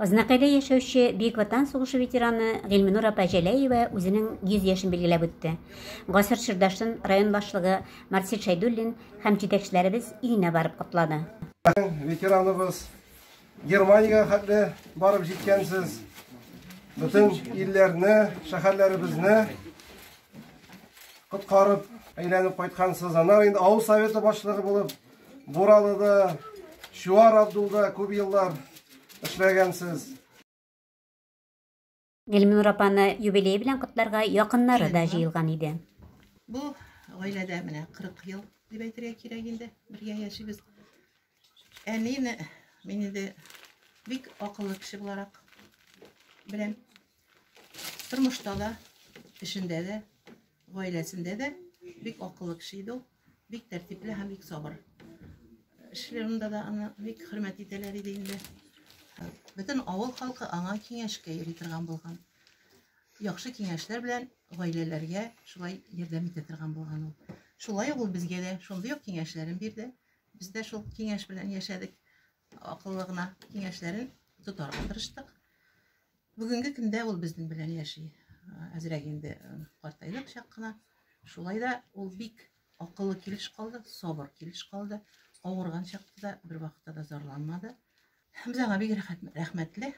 Азнакайда яшәүче Бөек Ватан сугышы ветераны Гыйльминур апа Җәләева үзенең 100 яшен билгеләп үтте. Гасыр чордашын район башлыгы Марсит Шайдуллин һәм җитәкчеләребез өенә барып котлады. Ветераныбыз Германиягә хәтле барып җиткәнсез. Bütün илләрне, шәһәрләребезне коткарып, әйләнеп кайткансыз. Аннан инде авыл советы башлыгы булып, Буралыда, Шуар Абдулда күп еллар эшләгәнсез. Гыйльминур апаны юбилей белән котларга якыннары да җыелган иде. Бу гаиләдә менә 40 ел дип әйтергә кирәк инде. Бергә яшибез. Әнине мин инде бик акыллы кеше буларак беләм. Тормышта да, эшендә дә, гаиләсендә дә бик акыллы кеше иде ул. Бик тәртипле һәм бик сабыр. Эшләрендә дә аны бик хөрмәт итәләр иде инде. Бөтен авыл халкы аңа киңәшкә йөри торган булган. Яхшы киңәшләр белән гаиләләргә шулай ярдәм итә торган булган ул. Шулай ул безгә дә шундый ук киңәшләрен бирде. Без дә шул киңәш белән яшәдек. Акыллы гына киңәшләрен тотарга тырыштык. Бүгенге көндә ул безнең белән яши. Әзрәк инде картайдык чак кына. Шулай да ул бик акыллы килеш калды, сабыр килеш калды. Авырган чакта да бер вакытта да зарланмады. Без аңа бик рәхмәтле.